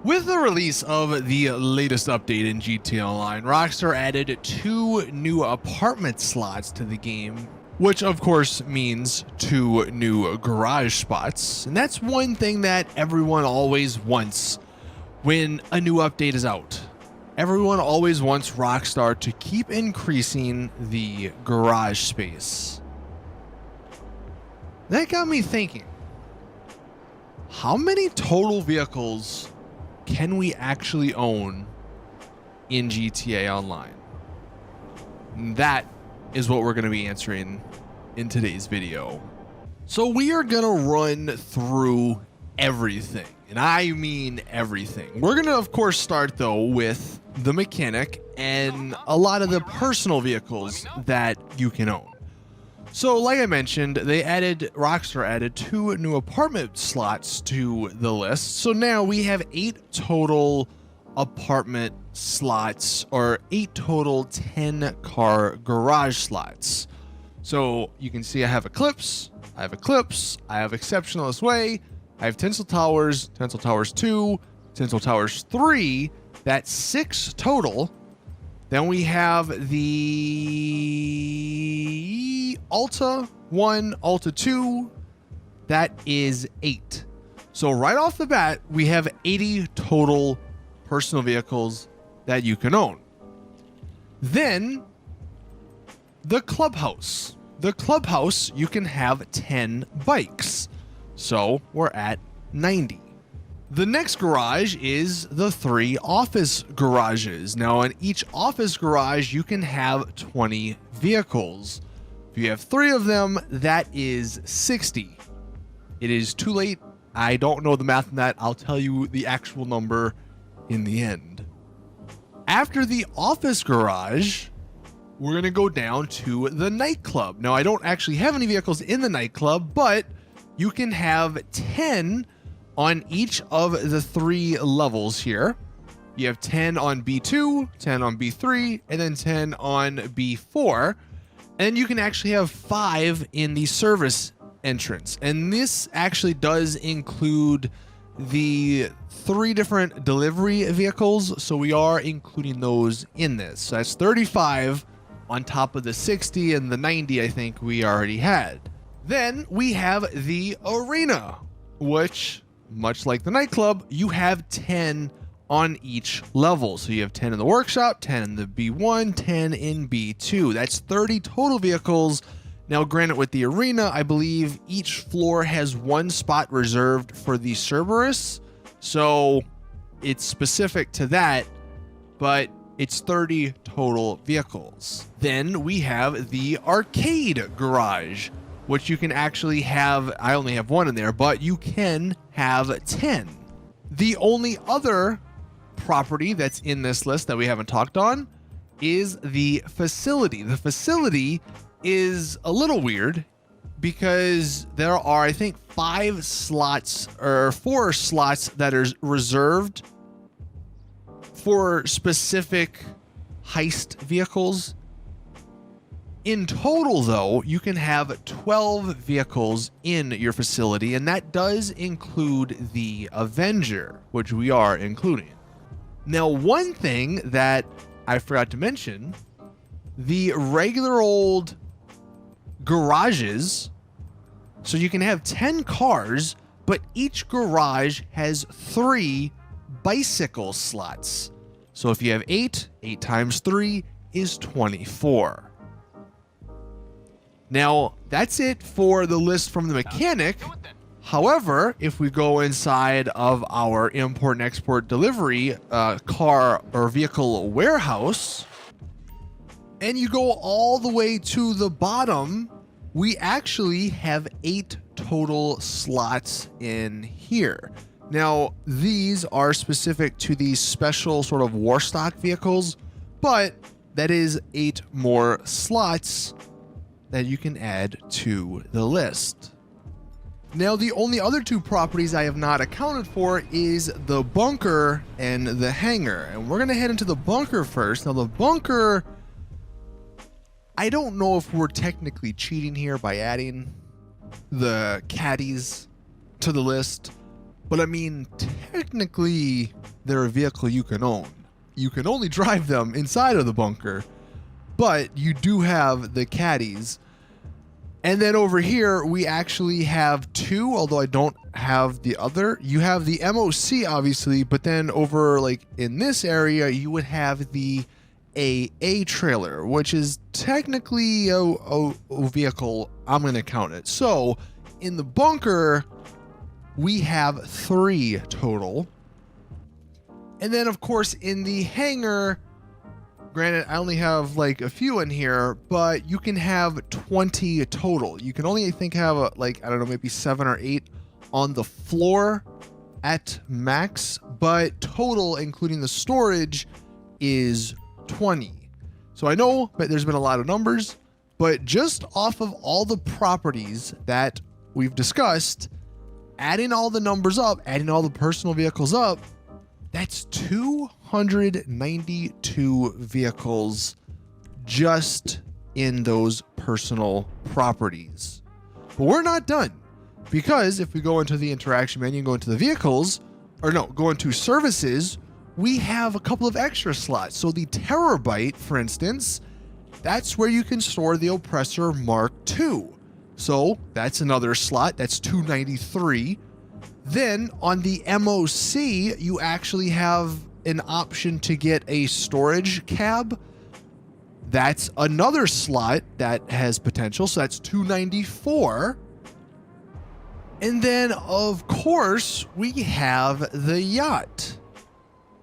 With the release of the latest update in GTA Online, Rockstar added 2 new apartment slots to the game, which of course means 2 new garage spots. And that's one thing that everyone always wants when a new update is out. Everyone always wants Rockstar to keep increasing the garage space. That got me thinking, how many total vehicles can we actually own in GTA Online? That is what we're going to be answering in today's video. So we are going to run through everything, and I mean everything. We're going to, of course, start though with the mechanic and a lot of the personal vehicles that you can own. So like I mentioned, Rockstar added 2 new apartment slots to the list. So now we have 8 total apartment slots, or 8 total 10-car garage slots. So you can see I have Eclipse, I have Exceptionalist Way, I have Tinsel Towers 2, Tinsel Towers 3, that's 6 total. Then we have the Alta 1, Alta 2, that is 8. So right off the bat, we have 80 total personal vehicles that you can own. Then the clubhouse. The clubhouse, you can have 10 bikes. So we're at 90. The next garage is the 3 office garages. Now in each office garage, you can have 20 vehicles. If you have 3 of them, that is 60. It is too late. I don't know the math on that. I'll tell you the actual number in the end. After the office garage, we're going to go down to the nightclub. Now I don't actually have any vehicles in the nightclub, but you can have 10 on each of the 3 levels here. You have 10 on B2, 10 on B3, and then 10 on B4. And you can actually have 5 in the service entrance. And this actually does include the 3 different delivery vehicles. So we are including those in this. So that's 35 on top of the 60 and the 90 I think we already had. Then we have the arena, which, much like the nightclub, you have 10 on each level. So you have 10 in the workshop, 10 in the B1, 10 in B2. That's 30 total vehicles. Now, granted, with the arena, I believe each floor has 1 spot reserved for the Cerberus. So it's specific to that, but it's 30 total vehicles. Then we have the arcade garage, which you can actually have. I only have 1 in there, but you can have 10. The only other property that's in this list that we haven't talked on is the facility. The facility is a little weird because there are, I think, 5 slots or 4 slots that are reserved for specific heist vehicles. In total, though, you can have 12 vehicles in your facility, and that does include the Avenger, which we are including. Now, one thing that I forgot to mention, the regular old garages, so you can have 10 cars, but each garage has 3 bicycle slots. So if you have 8 times 3 is 24. Now, that's it for the list from the mechanic. However, if we go inside of our import and export delivery car or vehicle warehouse, and you go all the way to the bottom, we actually have 8 total slots in here. Now, these are specific to these special sort of war stock vehicles, but that is 8 more slots that you can add to the list. Now, the only other 2 properties I have not accounted for is the bunker and the hangar. And we're going to head into the bunker first. Now, the bunker, I don't know if we're technically cheating here by adding the caddies to the list, but I mean, technically, they're a vehicle you can own. You can only drive them inside of the bunker, but you do have the Caddies. And then over here, we actually have two, although I don't have the other. You have the MOC, obviously, but then over like in this area, you would have the AA trailer, which is technically a vehicle. I'm going to count it. So in the bunker, we have 3 total. And then, of course, in the hangar, granted, I only have like a few in here, but you can have 20 total. You can only, I think, have like, I don't know, maybe 7 or 8 on the floor at max, but total, including the storage, is 20. So I know that there's been a lot of numbers, but just off of all the properties that we've discussed, adding all the numbers up, adding all the personal vehicles up, that's 292 vehicles just in those personal properties. But we're not done, because if we go into the interaction menu and go into the vehicles, or no, go into services, we have a couple of extra slots. So the Terrorbyte, for instance, that's where you can store the Oppressor Mark II. So that's another slot. That's 293. Then on the MOC, you actually have an option to get a storage cab. That's another slot that has potential. So that's 294. And then, of course, we have the Yacht.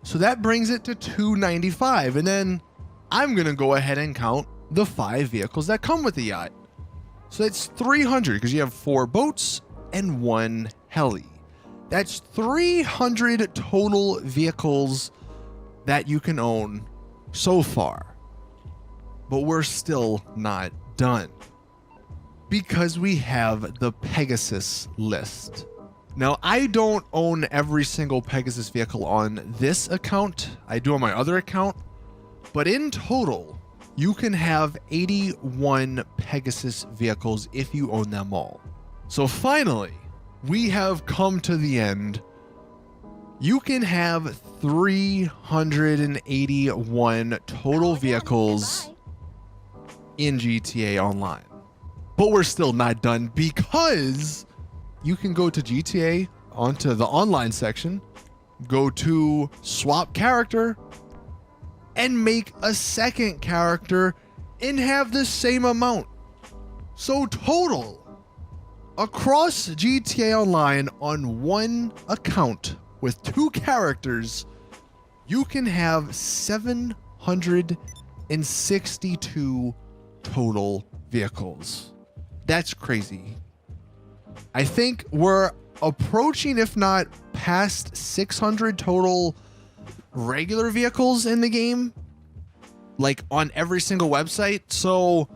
So that brings it to 295. And then I'm going to go ahead and count the 5 vehicles that come with the Yacht. So that's 300 because you have 4 boats and 1 heli. That's 300 total vehicles that you can own so far. But we're still not done, because we have the Pegasus list. Now, I don't own every single Pegasus vehicle on this account. I do on my other account. But in total, you can have 81 Pegasus vehicles if you own them all. So finally, we have come to the end. You can have 381 total vehicles in GTA Online. But we're still not done, because you can go to GTA onto the online section, go to swap character, and make a second character and have the same amount. So total, across GTA Online on one account with 2 characters, you can have 762 total vehicles. That's crazy. I think we're approaching, if not past, 600 total regular vehicles in the game, like on every single website. So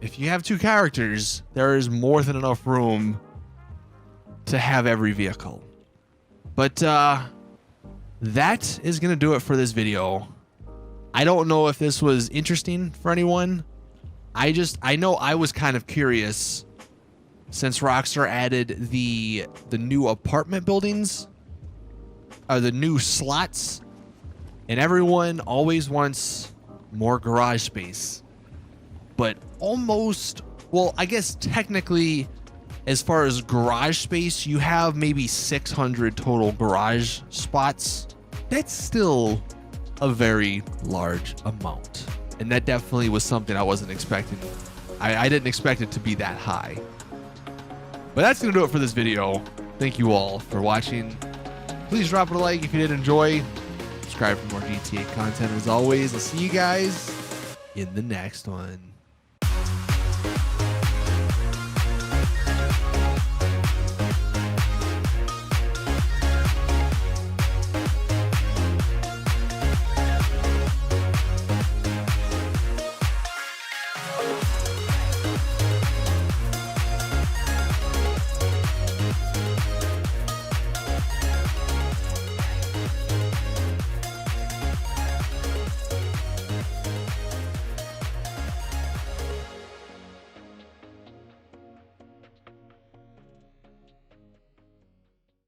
if you have 2 characters, there is more than enough room to have every vehicle. But that is going to do it for this video. I don't know if this was interesting for anyone. I know I was kind of curious, since Rockstar added the new apartment buildings, the new slots, and everyone always wants more garage space. But almost, well, I guess technically, as far as garage space, you have maybe 600 total garage spots. That's still a very large amount. And that definitely was something I wasn't expecting. I didn't expect it to be that high. But that's going to do it for this video. Thank you all for watching. Please drop a like if you did enjoy. Subscribe for more GTA content as always. I'll see you guys in the next one.